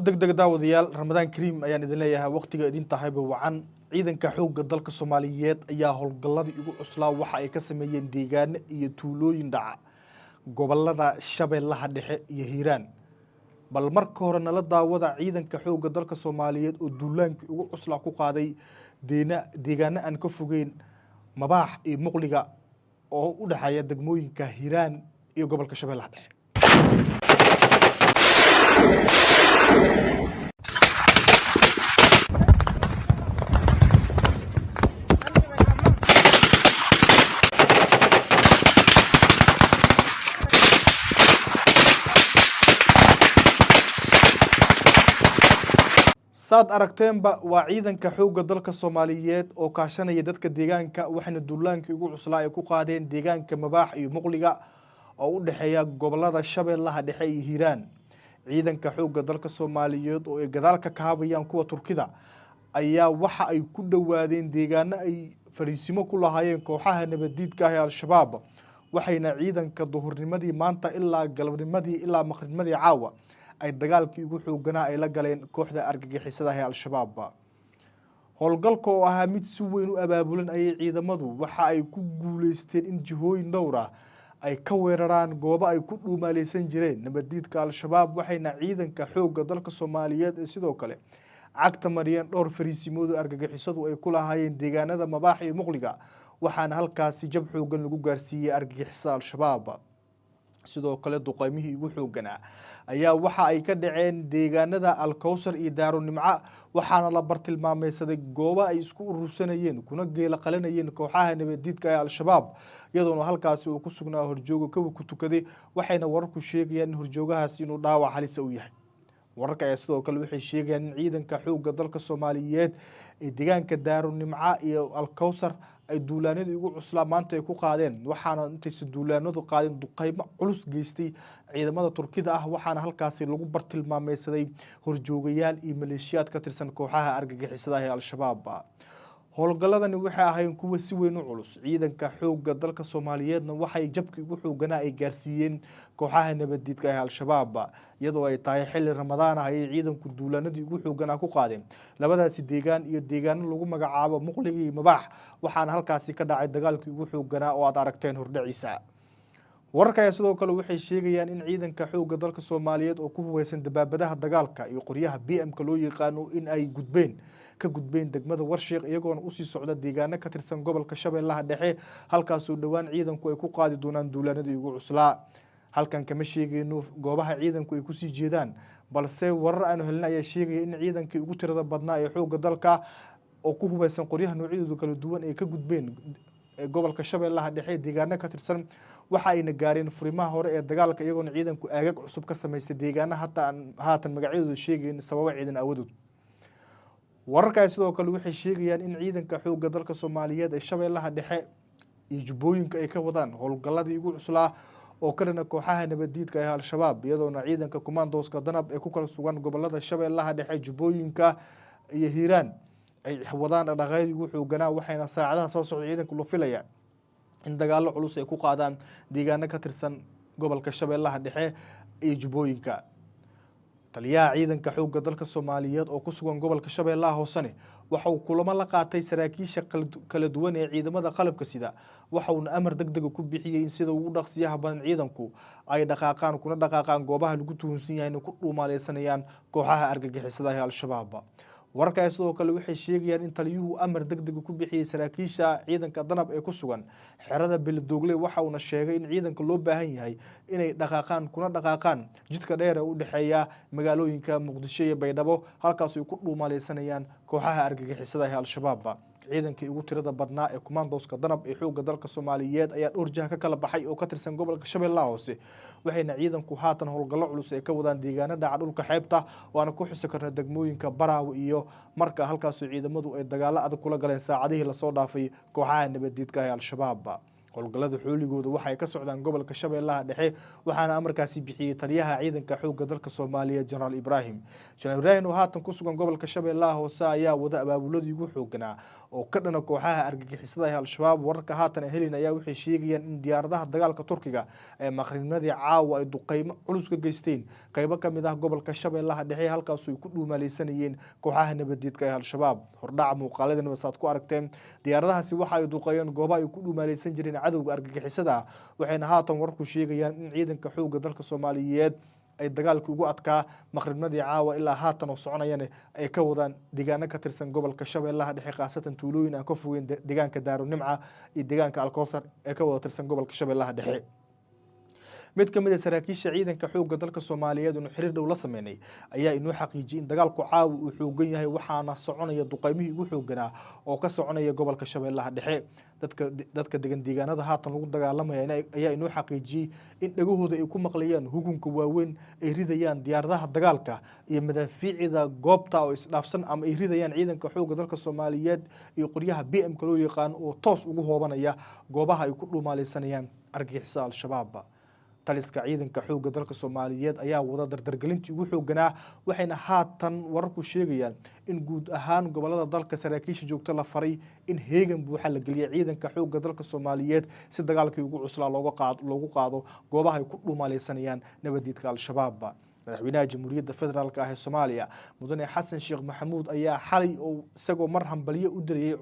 degdeg daawadayaal Ramadaan Kariim ayaan idin leeyahay waqtiga idin tahayba wacan ciidanka xoogga dalka Soomaaliyeed ayaa howlgalladii ugu cuslaa waxa ay ka sameeyeen deegaano iyo tuulooyin dhaca gobolada Shabeellaha Dhexe iyo Hiiraan bal marka hore nala daawada ciidanka xoogga dalka Soomaaliyeed oo duulaankii ugu cuslaa ku qaaday deegaano aan ka fogeyn Mabaax iyo Muqliga oo u dhaxaya degmooyinka Hiiraan iyo gobolka Shabeellaha Dhexe saad aragteenba waa ciidanka xoogga dalka Soomaaliyeed oo kaashanaya dadka deegaanka waxayna duulaankii ugu cuslaa ay ku qaadeen deegaanka Mabaax iyo Muqliga oo u dhaxeeya gobolada Shabeellaha Dhexe iyo Hiiraan ciidanka xoogga dalka Soomaaliyeed oo ay gadaalka ka habayaan kuwa Turkida ayaa waxa ay ku dhawaadeen deegaano ay fariisimo ku lahaayeen kooxaha nabadiidka ah ee Al-Shabaab waxayna ciidanka duhurnimadii maanta ilaa galabnimadii ilaa maqribnimadii caawa ay dagaalkii ugu xooganaa ay la galeen kooxda argagixisada ee Al-Shabaab howlgalka oo ahaa mid si weyn u abaabulan ayay ciidamadu waxa ay ku guuleysteen in jihooyin dhowr ah ay ka weeraraan goobo ay ku dhuumaaleysan jireen nabadiidka Al-Shabaab waxayna ciidanka xoogga dalka Soomaaliyeed sidoo kale cagta mariyeen dhowr fariisimood argagixisadu ay ku lahaayeen deegaanada Mabaax iyo Muqliga waxaana halkaasi jab xoogan lagu gaarsiiyay argagixisada Al-Shabaab sidoo kale duqaymihii ugu xooganaa ayaa waxa ay ka dhaceen deegaanada Al-Kawsar iyo Daaru Nimca waxaana la bartilmaameysaday goobo ay isku urursanayeen kuna geela qalanayeen kooxaha nabadiidka ee Al-Shabaab iyadoona halkaasi uu ku sugnaa horjoogo ku tukaday waxayna wararku sheegayaan in horjoogahaasi inuu dhaawac halis u yahay wararka ayaa sidoo kale waxay sheegayaan in ciidanka xoogga dalka Soomaaliyeed ee deegaanka Daaru Nimca iyo Al-Kawsar ay duulaanadii ugu cuslaa maanta ay ku qaadeen waxaana intaysan duulaanadu qaadin duqaymo culus geystay ciidamada Turkida ah waxaana halkaasi lagu bartilmaameysaday horjoogayaal iyo maleeshiyaad ka tirsan kooxaha argagixisada ee Al-Shabaab howlgalladani waxay ahaayeen kuwa si weyn u culus ciidanka xoogga dalka Soomaaliyeedna waxay jabkii ugu xooganaa ay gaarsiiyeen kooxaha nabadiidka ee Al-Shabaab iyadoo ay tahay xilli Ramadaan ah ay ciidanku duulaanadii ugu xooganaa ku qaadeen labadaasi deegaan iyo deegaano lagu magacaabo Muqliga iyo Mabaax waxaana halkaasi ka dhacay dagaalkii ugu xooganaa oo aad aragteen hordhaciisa wararka ayaa sidoo kale waxay sheegayaan in ciidanka xoogga dalka Soomaaliyeed oo ku hubeysan dabaabadaha dagaalka iyo qoryaha BM-ka loo yaqaano in ay ka gudbeen degmada Warshiiq iyagoona u sii socda deegaano ka tirsan gobolka Shabeellaha Dhexe halkaas oo dhawaan ciidanku ay ku qaadi doonaan duulaanadii ugu cuslaa halkan kama sheegayno goobaha ciidanku ay ku sii jeedaan balse warar aan helnay ayaa sheegaya in ciidankii ugu tirada badnaa ee xoogga dalka oo ku hubeysan qoryaha noocyadooda kala duwan ay ka gudbeen gobolka Shabeellaha Dhexe deegaano ka tirsan waxa ayna gaareen furimaha hore ee dagaalka iyagoona ciidanku aagag cusub ka sameystay deegaano haatan magacyadooda sheegayeen sababo ciidan awadood wararka sidoo kale waxay sheegayaan in ciidanka xoogga dalka Soomaaliyeed ee Shabeellaha Dhexe iyo Jubbooyinka ay ka wadaan howlgalladii ugu cuslaa oo ka dhana kooxaha nabadiidka ee Al-Shabaab iyadoona ciidanka Commandos-ka Danab ee ku kala sugan gobolada Shabeellaha Dhexe Jubbooyinka iyo Hiiraan ay wadaan dhaqaaqyo ugu xooganaa waxayna saacadaha soo socda ciidanku loo filaya in dagaalo culus ay ku qaadaan deegaano ka tirsan gobolka Shabeellaha Dhexe iyo Jubbooyinka taliyaha ciidanka xoogga dalka Soomaaliyeed oo ku sugan gobolka Shabeellaha Hoose waxa uu kulamo la qaatay saraakiisha kala duwan ee ciidamada qalabka sida waxa uu amar degdeg ku bixiyay in sida ugu dhaqsiyaha badan ciidanku ay dhaqaaqaan goobaha lagu tuhunsan yahay in ku dhuumaaleysanayaan kooxaha argagixisada ee Al-Shabaab wararka sidoo kale waxay sheegayaan in taliyuhu amar degdeg ku bixiyay saraakiisha ciidanka Danab ee ku sugan xerada Beledoogle waxa uu sheegay in ciidanka loo baahan yahay inay dhaqaaqaan jidka dheer ee u dhaxeeya magaalooyinka Muqdisho iyo Baydhabo halkaas ay ku dhuumaaleysanayaan kooxaha argagixisada ee Al-Shabaab ciidankii ugu tirada badnaa ee Commandos-ka Danab ee xoogga dalka Soomaaliyeed ayaa dhowr jaha ka kala baxay oo ka tirsan gobolka Shabeellaha Hoose waxayna ciidanku haatan howlgallo culus ay ka wadaan deegaanada dhulka xeebta waana ku xusi karna degmooyinka Baraawo iyo marka halkaas ciidamadu ay dagaalo adag kula galeen saacadihii la soo dhaafay kooxaha nabadiidka ee Al-Shabaab howlgallada xooligooda waxay ka socdaan gobolka Shabeellaha Dhexe waxaana amarkaasi bixiyay taliyaha ciidanka xoogga dalka Soomaaliyeed General Ibrahim oo haatan ku sugan gobolka Shabeellaha Hoose ayaa wada abaabuladii ugu xooganaa oo ka dhana kooxaha argagixisada ee al-shabaab. wararka haatan ay helin ayaa waxay sheegayaan in diyaaradaha dagaalka Turkiga ee maqribnimadii caawa ay duqeymo culus ka geysteen qaybo ka mid ah gobolka Shabeellaha Dhexe halkaas oo ay ku dhuumaaleysanayeen kooxaha nabadiidka ee al-shabaab. hordhaca muuqaaladana wasaad ku aragteen diyaaradahaasi waxa ay duqeeyeen goobaha ay ku dhuumaaleysan jireen cadowga argagixisada, waxayna haatan warku sheegayaan in ciidanka xoogga dalka Soomaaliyeed ay dagaalkii ugu adkaa maqribnimadii caawa ilaa haatan oo soconayana ay ka wadaan deegaano ka tirsan gobolka Shabeellaha Dhexe, khaasatan tuulooyin aan ka fogeyn deegaanka Daarunimca iyo deegaanka Alkowthar ee ka wada tirsan gobolka Shabeellaha Dhexe. mid ka mid ah saraakiisha ciidanka xoogga dalka Soomaaliyeed oo xiriir dhow la sameeyay ayaa inoo xaqiijiyay in dagaalku caawa uu xoogan yahay, waxaana soconaya duqeymihii ugu xooganaa oo ka soconaya gobolka Shabeellaha Dhexe. dadka degan deegaanada haatan lagu dagaalamaya ayaa inoo xaqiijiyay in dhagahooda ay ku maqlayaan hugunka waaweyn ay ridayaan diyaaradaha dagaalka iyo madaafiicda goobta oo isdhaafsan ama ay ridayaan ciidanka xoogga dalka Soomaaliyeed iyo qoryaha BM-ka loo yaqaan oo toos ugu hoobanaya goobaha ay ku dhuumaaleysanayaan argagixisada al-shabaab. taliska ciidanka xoogga dalka Soomaaliyeed ayaa wada dardargelintii ugu xooganaa, waxayna haatan wararku sheegayaan in guud ahaan gobolada dalka saraakiisha joogta la faray in heegan buuxa la geliyay ciidanka xoogga dalka Soomaaliyeed si dagaalkii ugu cuslaa loogu qaado goobaha ay ku dhuumaaleysanayaan nabadiidka al-shabaab. madaxweynaha jamhuuriyadda federaalk ah ee Soomaaliya mudane Xasan Sheekh Maxamuud ayaa xalay oo isagoo mar hambaliyo u diriyay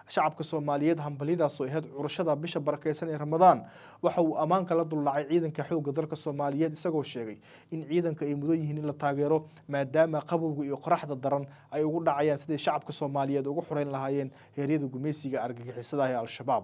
shacabka Soomaaliyeed hambaliyadaas oo ahayd curashada bisha barakeysan ee Ramadaan, waxa uu ammaan kala duldhacay ciidanka xoogga dalka Soomaaliyeed isagoo sheegay in ciidanka ay mudan yihiin in la taageero maadaama qabowga iyo qoraxda daran ay ugu dhacayaan sidii shacabka Soomaaliyeed ugu xoreyn lahaayeen heeryada gumeysiga argagixisada ee al-shabaab.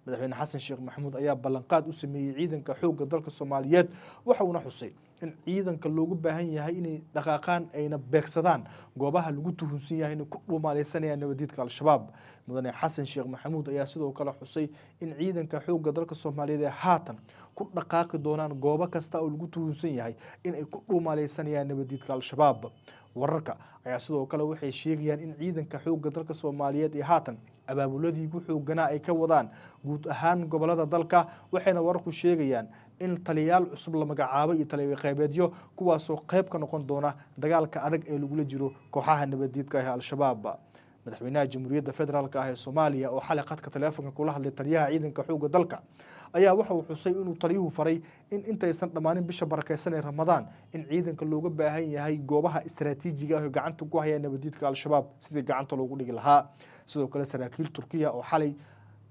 madaxweyne Xasan Sheekh Maxamuud ayaa ballanqaad u sameeyay ciidanka xoogga dalka Soomaaliyeed, waxa uuna xusay in ciidanka loogu baahan yahay inay dhaqaaqaan ayna beegsadaan goobaha lagu tuhunsan yahay inay ku dhuumaaleysanayaan nabadiidka al-shabaab. mudane Xasan Sheekh Maxamuud ayaa sidoo kale xusay in ciidanka xoogga dalka Soomaaliyeed ee haatan ku dhaqaaqi doonaan goobo kasta oo lagu tuhunsan yahay in ay ku dhuumaaleysanayaan nabadiidka al-shabaab. wararka ayaa sidoo kale waxay sheegayaan in ciidanka xoogga dalka Soomaaliyeed ee haatan abaabuladii ugu xooganaa ay ka wadaan guud ahaan gobolada dalka, waxayna wararku sheegayaan in taliyayaal cusub la magacaabo iyo taliya qaybeedyo kuwaasoo qayb ka noqon doona dagaalka adag ee lagula jiro kooxaha nabadiidka ee al-shabaab. madaxweynaha jamhuuriyadda federaalk ah ee Soomaaliya oo xalay khadka taleefanka kula hadlay taliyaha ciidanka xoogga dalka ayaa waxa uu xusay inuu taliyuhu faray in intaysan dhammaanin bisha barakeysan ee Ramadaan in ciidanka looga baahan yahay goobaha istiraatiijiga ah oo gacanta ku haya nabadiidka al-shabaab sidii gacanta loogu dhigi lahaa. sidoo kale saraakiil Turkiya oo xalay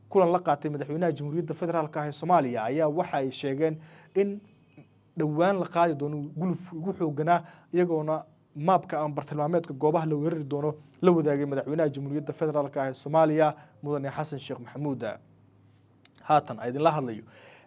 kulan la qaatay madaxweynaha jamhuuriyadda federaalk ah ee Soomaaliya ayaa waxa ay sheegeen in dhowaan la qaadi doono guluf ugu xooganaa, iyagoona maabka ama bartilmaameedka goobaha la weerari doono la wadaagay madaxweynaha jamhuuriyadda federaalk ah ee Soomaaliya mudane Xasan Sheekh Maxamuud. haatan ay idinla hadlayo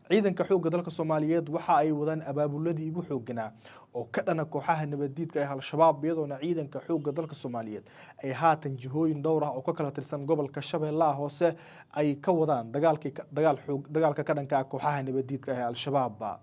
ciidanka xoogga dalka Soomaaliyeed waxa ay wadaan abaabuladii ugu xooganaa oo ka dhana kooxaha nabadiidka ee al-shabaab, iyadoona ciidanka xoogga dalka Soomaaliyeed ay haatan jihooyin dhowr ah oo ka kala tirsan gobolka Shabeellaha Hoose ay ka wadaan dagaalka ka dhanka ah kooxaha nabadiidka ee al-shabaab.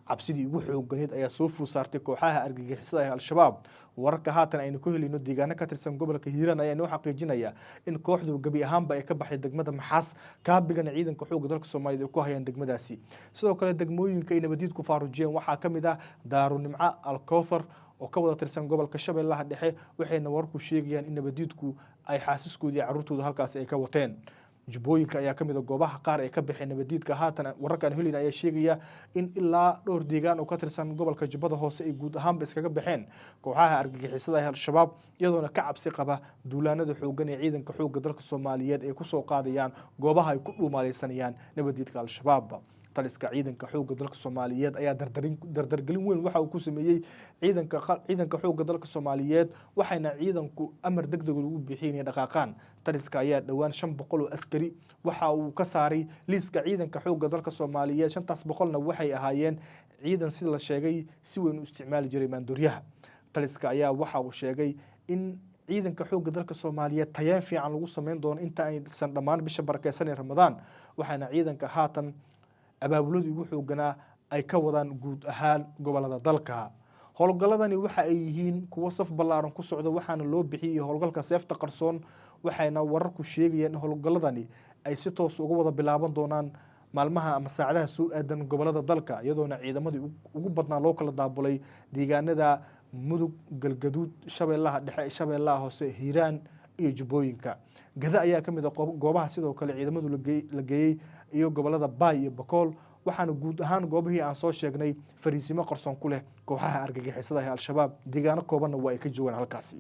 cabsidii ugu xooganeed ayaa soo food saartay kooxaha argagixisada ee al-shabaab. wararka haatan aynu ku helayno deegaano ka tirsan gobolka Hiiraan ayaa inoo xaqiijinaya in kooxdu gabi ahaanba ay ka baxday degmada Maxaas, kaabigana ciidanka xoogga dalka Soomaaliyeed ay ku hayaan degmadaasi. sidoo kale degmooyinka ay nabadiidku faarujiyeen waxaa ka mid ah Daarunimca, Alkowthar oo ka wada tirsan gobolka Shabeellaha Dhexe, waxayna warku sheegayaan in nabadiidku ay xaasiskoodii carruurtooda halkaasi ay ka wateen. jubbooyinka ayaa ka mid ah goobaha qaar ee ka baxay nabadiidka. haatan wararkan helin ayaa sheegaya in ilaa dhowr deegaan oo ka tirsan gobolka Jubbada Hoose ay guud ahaanba iskaga baxeen kooxaha argagixisada ee al-shabaab, iyadoona ka cabsi qaba duulaanada xoogan ee ciidanka xoogga dalka Soomaaliyeed ay ku soo qaadayaan goobaha ay ku dhuumaaleysanayaan nabadiidka al-shabaab. taliska ciidanka xoogga dalka Soomaaliyeed ayaa dardargelin weyn waxa uu ku sameeyay ciidanka xoogga dalka Soomaaliyeed, waxayna ciidanku amar degdeg ugu bixiyeen dhaqaaqaan. taliska ayaa dhawaan 500 oo askari waxa uu ka saaray liiska ciidanka xoogga dalka Soomaaliyeed. 500na waxay ahaayeen ciidan sida la sheegay si weyn u isticmaali jiray maandooriyaha. taliska ayaa waxa uu sheegay in ciidanka xoogga dalka Soomaaliyeed tayeen fiican lagu sameyn doono inta aysan dhammaan bisha barakeysan ee Ramadaan, waxaana ciidanka haatan abaabuladii ugu xooganaa ay ka wadaan guud ahaan gobolada dalka. howlgalladani waxa ay yihiin kuwo saf ballaaran ku socda, waxaana loo bixiyay howlgalka seefta qarsoon, waxayna wararku sheegayaan in howlgalladani ay si toos uga wada bilaaban doonaan maalmaha ama saacadaha soo aadan gobolada dalka, iyadoona ciidamadii ugu badnaa loo kala daabulay deegaanada Mudug, Galgaduud, Shabeellaha Dhexe, Shabeellaha Hoose, Hiiraan iyo jubbooyinka. gada ayaa ka mid ah goobaha sidoo kale ciidamadu la geeyey iyo gobolada baay iyo bakool waxaana guud ahaan goobihii aan soo sheegnay fariisimo qarsoon ku leh kooxaha argagixisada ee al-shabaab deegaano koobanna waa ay ka joogaan halkaasi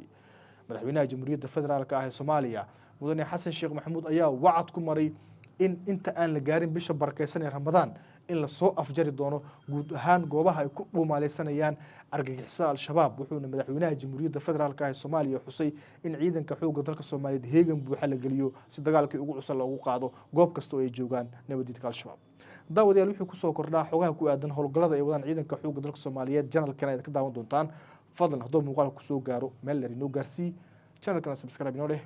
madaxweynaha jamhuuriyadda federaalk ah ee soomaaliya mudane xasan sheekh maxamuud ayaa wacad ku maray in inta aan la gaarin bisha barakeysan ee ramadaan in lasoo afjari doono guud ahaan goobaha ay ku dhuumaaleysanayaan argagixisada al-shabaab wuxuuna madaxweynaha jamhuuriyadda federaalk ah ee soomaaliya xusay in ciidanka xoogga dalka soomaaliyeed heegan buuxa la geliyo si dagaalkii ugu cusub loogu qaado goob kasta oo ay joogaan nabadiidka al-shabaab daawadayaal wuxuu kusoo kordhaa xogaha ku aadan howlgallada ay wadaan ciidanka xoogga dalka soomaaliyeed janalkana aad ka daawan doontaan fadlan hadduu muuqaalka kusoo gaaro meel dheer inoo gaarsii janalkana subscribe inoo leh